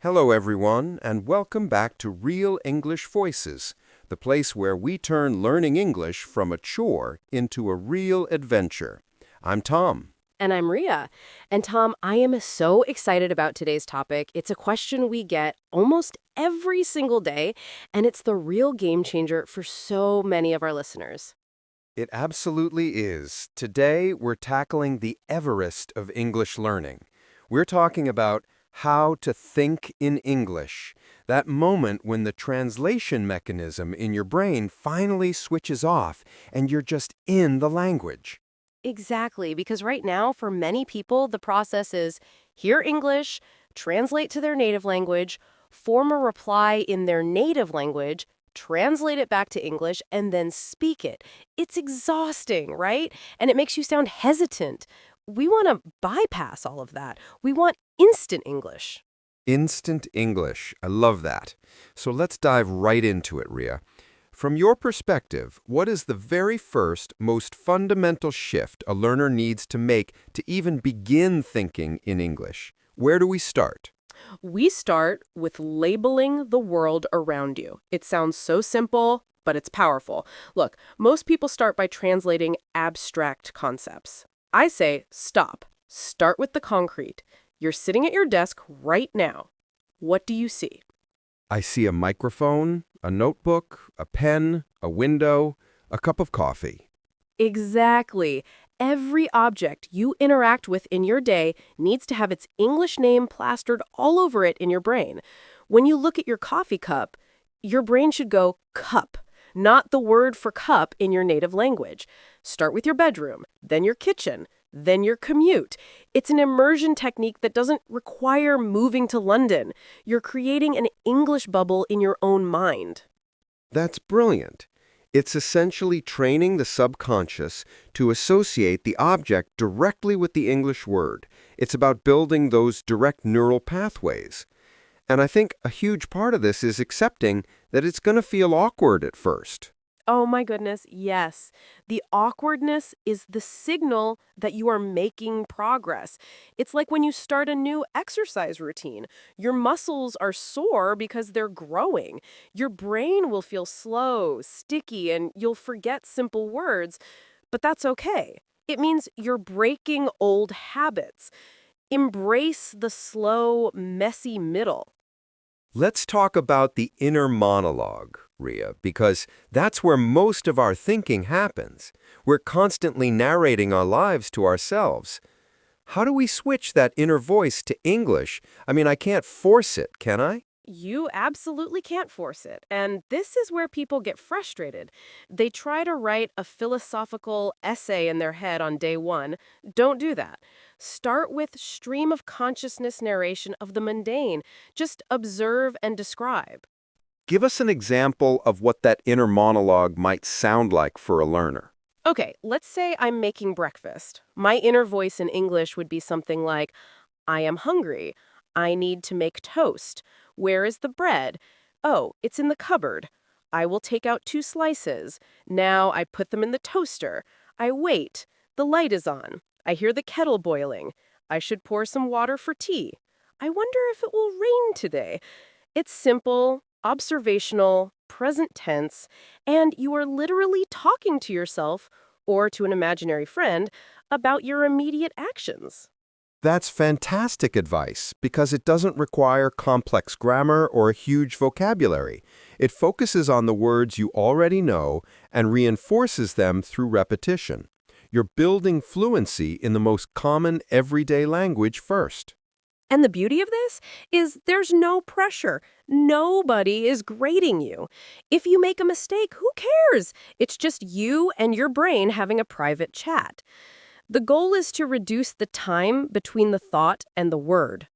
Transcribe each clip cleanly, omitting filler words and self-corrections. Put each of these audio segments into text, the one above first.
Hello, everyone, and welcome back to Real English Voices, the place where we turn learning English from a chore into a real adventure. I'm Tom. And I'm Ria. And Tom, I am so excited about today's topic. It's a question we get almost every single day, and it's the real game changer for so many of our listeners. It absolutely is. Today, we're tackling the Everest of English learning. We're talking about how to think in English, that moment when the translation mechanism in your brain finally switches off and you're just in the language. Exactly, because right now, for many people, the process is hear English, translate to their native language, form a reply in their native language, translate it back to English, and then speak it. It's exhausting, right? And it makes you sound hesitant. We want to bypass all of that. We want instant English. Instant English. I love that. So let's dive right into it, Ria. From your perspective, what is the very first, most fundamental shift a learner needs to make to even begin thinking in English? Where do we start? We start with labeling the world around you. It sounds so simple, but it's powerful. Look, most people start by translating abstract concepts. I say, stop. Start with the concrete. You're sitting at your desk right now. What do you see? I see a microphone, a notebook, a pen, a window, a cup of coffee. Exactly. Every object you interact with in your day needs to have its English name plastered all over it in your brain. When you look at your coffee cup, your brain should go cup, not the word for cup in your native language. Start with your bedroom, then your kitchen, then your commute. It's an immersion technique that doesn't require moving to London. You're creating an English bubble in your own mind. That's brilliant. It's essentially training the subconscious to associate the object directly with the English word. It's about building those direct neural pathways. And I think a huge part of this is accepting that it's going to feel awkward at first. Oh my goodness, yes. The awkwardness is the signal that you are making progress. It's like when you start a new exercise routine. Your muscles are sore because they're growing. Your brain will feel slow, sticky, and you'll forget simple words, but that's okay. It means you're breaking old habits. Embrace the slow, messy middle. Let's talk about the inner monologue, Ria, because that's where most of our thinking happens. We're constantly narrating our lives to ourselves. How do we switch that inner voice to English? I mean, I can't force it, can I? You absolutely can't force it. And this is where people get frustrated. They try to write a philosophical essay in their head on day one. Don't do that. Start with stream of consciousness narration of the mundane. Just observe and describe. Give us an example of what that inner monologue might sound like for a learner. Okay, let's say I'm making breakfast. My inner voice in English would be something like, I am hungry. I need to make toast. Where is the bread? Oh, it's in the cupboard. I will take out 2 slices. Now I put them in the toaster. I wait. The light is on. I hear the kettle boiling. I should pour some water for tea. I wonder if it will rain today. It's simple, observational, present tense, and you are literally talking to yourself or to an imaginary friend about your immediate actions. That's fantastic advice because it doesn't require complex grammar or a huge vocabulary. It focuses on the words you already know and reinforces them through repetition. You're building fluency in the most common everyday language first. And the beauty of this is there's no pressure. Nobody is grading you. If you make a mistake, who cares? It's just you and your brain having a private chat. The goal is to reduce the time between the thought and the word.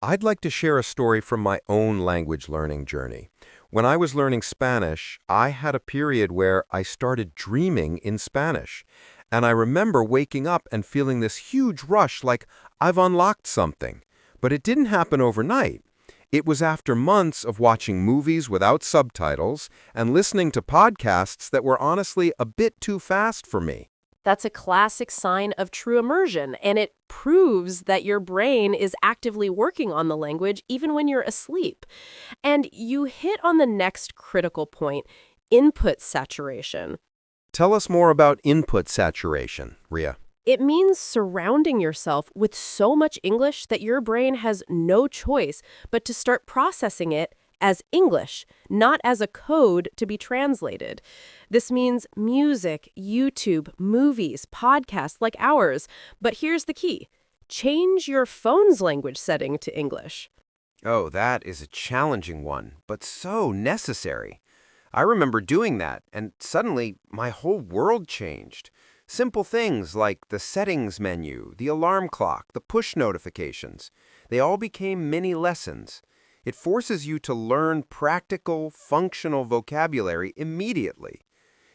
I'd like to share a story from my own language learning journey. When I was learning Spanish, I had a period where I started dreaming in Spanish. And I remember waking up and feeling this huge rush like I've unlocked something. But it didn't happen overnight. It was after months of watching movies without subtitles and listening to podcasts that were honestly a bit too fast for me. That's a classic sign of true immersion, and it proves that your brain is actively working on the language even when you're asleep. And you hit on the next critical point, input saturation. Tell us more about input saturation, Ria. It means surrounding yourself with so much English that your brain has no choice but to start processing it as English, not as a code to be translated. This means music, YouTube, movies, podcasts like ours. But here's the key. Change your phone's language setting to English. Oh, that is a challenging one, but so necessary. I remember doing that, and suddenly my whole world changed. Simple things like the settings menu, the alarm clock, the push notifications, they all became mini lessons. It forces you to learn practical, functional vocabulary immediately.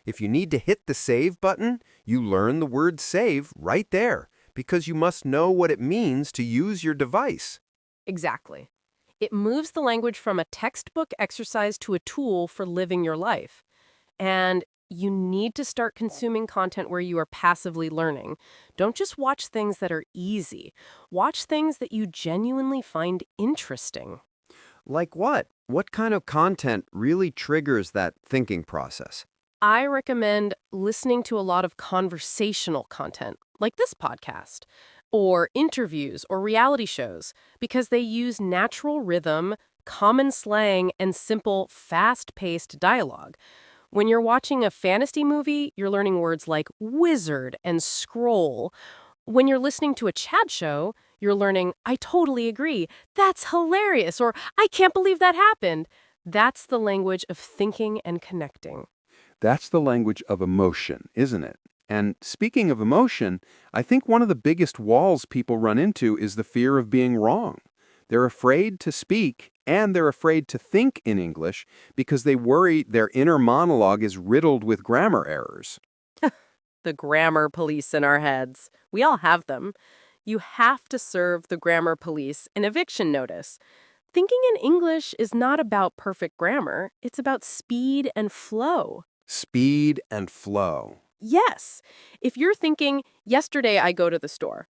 If you need to hit the save button, you learn the word save right there, because you must know what it means to use your device. Exactly. It moves the language from a textbook exercise to a tool for living your life. And you need to start consuming content where you are passively learning. Don't just watch things that are easy. Watch things that you genuinely find interesting. Like what? What kind of content really triggers that thinking process? I recommend listening to a lot of conversational content, like this podcast, or interviews or reality shows, because they use natural rhythm, common slang, and simple, fast-paced dialogue. When you're watching a fantasy movie, you're learning words like wizard and scroll. When you're listening to a chat show, you're learning, I totally agree, that's hilarious, or I can't believe that happened. That's the language of thinking and connecting. That's the language of emotion, isn't it? And speaking of emotion, I think one of the biggest walls people run into is the fear of being wrong. They're afraid to speak and they're afraid to think in English because they worry their inner monologue is riddled with grammar errors. The grammar police in our heads. We all have them. You have to serve the grammar police an eviction notice. Thinking in English is not about perfect grammar. It's about speed and flow. Speed and flow. Yes. If you're thinking, yesterday I go to the store,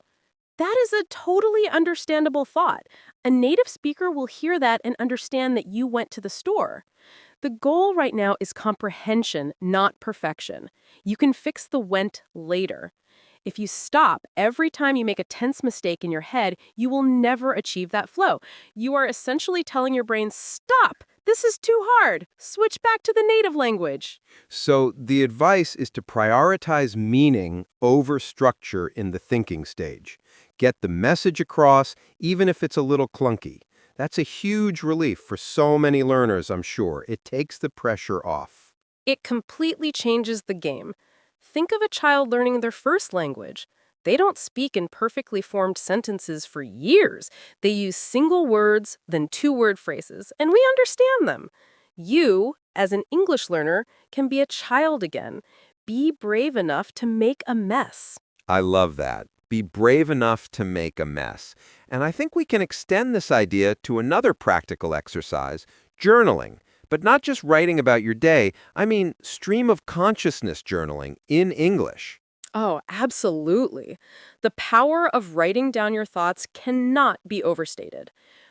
that is a totally understandable thought. A native speaker will hear that and understand that you went to the store. The goal right now is comprehension, not perfection. You can fix the went later. If you stop every time you make a tense mistake in your head, you will never achieve that flow. You are essentially telling your brain, stop, this is too hard. Switch back to the native language. So the advice is to prioritize meaning over structure in the thinking stage. Get the message across, even if it's a little clunky. That's a huge relief for so many learners, I'm sure. It takes the pressure off. It completely changes the game. Think of a child learning their first language. They don't speak in perfectly formed sentences for years. They use single words, then two-word phrases, and we understand them. You, as an English learner, can be a child again. Be brave enough to make a mess. I love that. Be brave enough to make a mess. And I think we can extend this idea to another practical exercise, journaling. But not just writing about your day, I mean stream of consciousness journaling in English. Oh, absolutely. The power of writing down your thoughts cannot be overstated.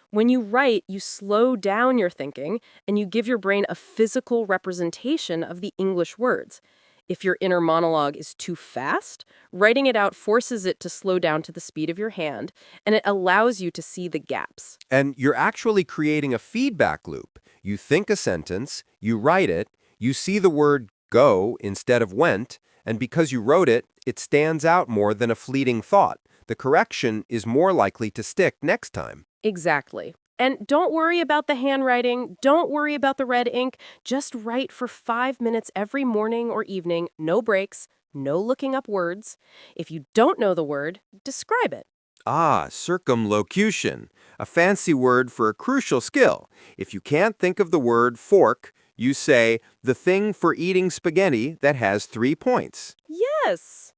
When you write, you slow down your thinking and you give your brain a physical representation of the English words. If your inner monologue is too fast, writing it out forces it to slow down to the speed of your hand, and it allows you to see the gaps. And you're actually creating a feedback loop. You think a sentence, you write it, you see the word go instead of went, and because you wrote it, it stands out more than a fleeting thought. The correction is more likely to stick next time. Exactly. And don't worry about the handwriting. Don't worry about the red ink. Just write for 5 minutes every morning or evening. No breaks. No looking up words. If you don't know the word, describe it. Ah, circumlocution, a fancy word for a crucial skill. If you can't think of the word fork, you say the thing for eating spaghetti that has 3 points. Yes.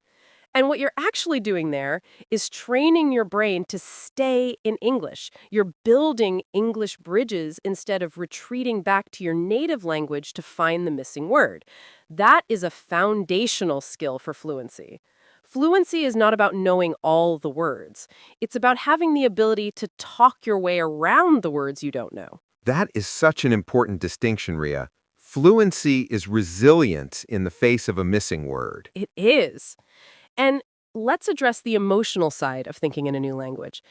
And what you're actually doing there is training your brain to stay in English. You're building English bridges instead of retreating back to your native language to find the missing word. That is a foundational skill for fluency. Fluency is not about knowing all the words. It's about having the ability to talk your way around the words you don't know. That is such an important distinction, Ria. Fluency is resilience in the face of a missing word. It is. And let's address the emotional side of thinking in a new language.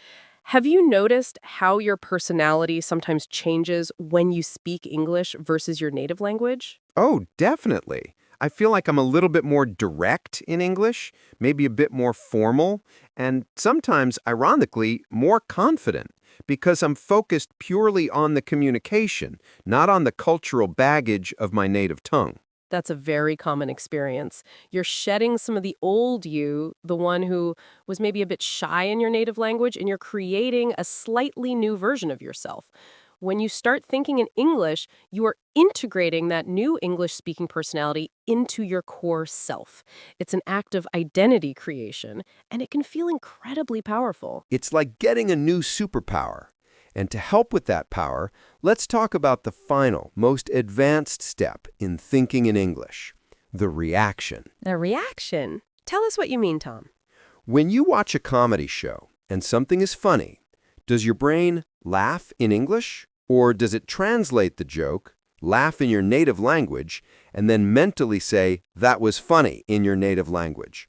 Have you noticed how your personality sometimes changes when you speak English versus your native language? Oh, definitely. I feel like I'm a little bit more direct in English, maybe a bit more formal, and sometimes, ironically, more confident because I'm focused purely on the communication, not on the cultural baggage of my native tongue. That's a very common experience. You're shedding some of the old you, the one who was maybe a bit shy in your native language, and you're creating a slightly new version of yourself. When you start thinking in English, you are integrating that new English-speaking personality into your core self. It's an act of identity creation, and it can feel incredibly powerful. It's like getting a new superpower. And to help with that power, let's talk about the final, most advanced step in thinking in English, the reaction. A reaction? Tell us what you mean, Tom. When you watch a comedy show and something is funny, does your brain laugh in English? Or does it translate the joke, laugh in your native language, and then mentally say, that was funny in your native language?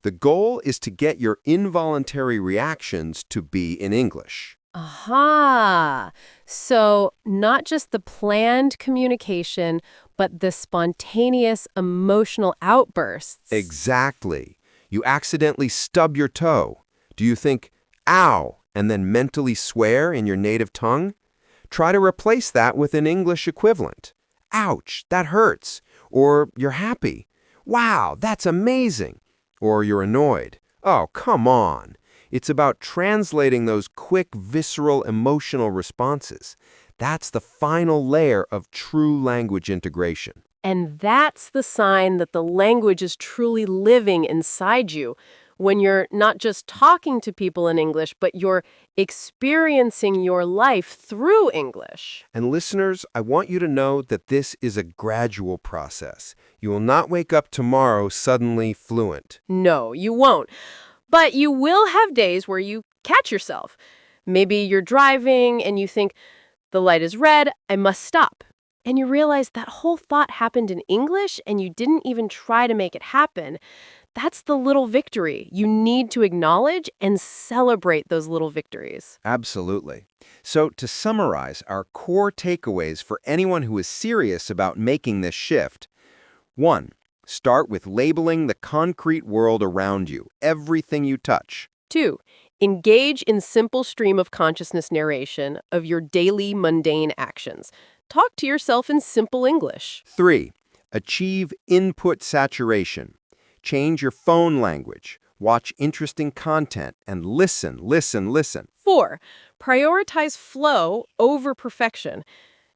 The goal is to get your involuntary reactions to be in English. Aha! So not just the planned communication, but the spontaneous emotional outbursts. Exactly. You accidentally stub your toe. Do you think, ow, and then mentally swear in your native tongue? Try to replace that with an English equivalent. Ouch, that hurts. Or you're happy. Wow, that's amazing. Or you're annoyed. Oh, come on. It's about translating those quick, visceral, emotional responses. That's the final layer of true language integration. And that's the sign that the language is truly living inside you. When you're not just talking to people in English, but you're experiencing your life through English. And listeners, I want you to know that this is a gradual process. You will not wake up tomorrow suddenly fluent. No, you won't. But you will have days where you catch yourself. Maybe you're driving and you think, the light is red, I must stop. And you realize that whole thought happened in English and you didn't even try to make it happen. That's the little victory. You need to acknowledge and celebrate those little victories. Absolutely. So to summarize our core takeaways for anyone who is serious about making this shift, 1. Start with labeling the concrete world around you, everything you touch. 2. Engage in simple stream of consciousness narration of your daily mundane actions. Talk to yourself in simple English. 3. Achieve input saturation. Change your phone language. Watch interesting content and listen, listen, listen. 4. Prioritize flow over perfection.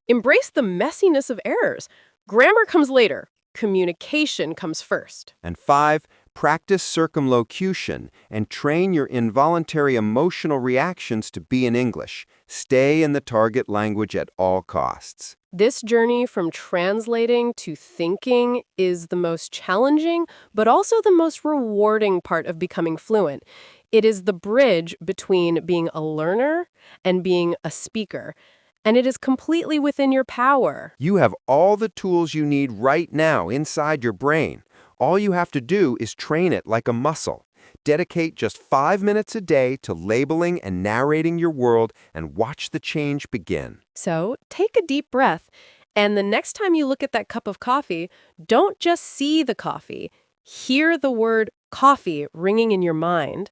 Embrace the messiness of errors. Grammar comes later. Communication comes first. And 5. Practice circumlocution and train your involuntary emotional reactions to be in English. Stay in the target language at all costs. This journey from translating to thinking is the most challenging, but also the most rewarding part of becoming fluent. It is the bridge between being a learner and being a speaker. And it is completely within your power. You have all the tools you need right now inside your brain. All you have to do is train it like a muscle. Dedicate just 5 minutes a day to labeling and narrating your world and watch the change begin. So take a deep breath, and the next time you look at that cup of coffee, don't just see the coffee. Hear the word coffee ringing in your mind.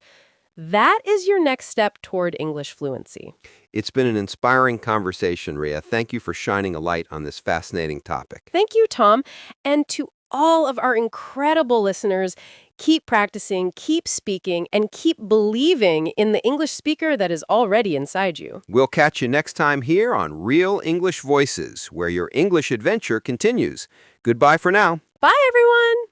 That is your next step toward English fluency. It's been an inspiring conversation, Ria. Thank you for shining a light on this fascinating topic. Thank you, Tom. And to all of our incredible listeners, keep practicing, keep speaking, and keep believing in the English speaker that is already inside you. We'll catch you next time here on Real English Voices, where your English adventure continues. Goodbye for now. Bye, everyone!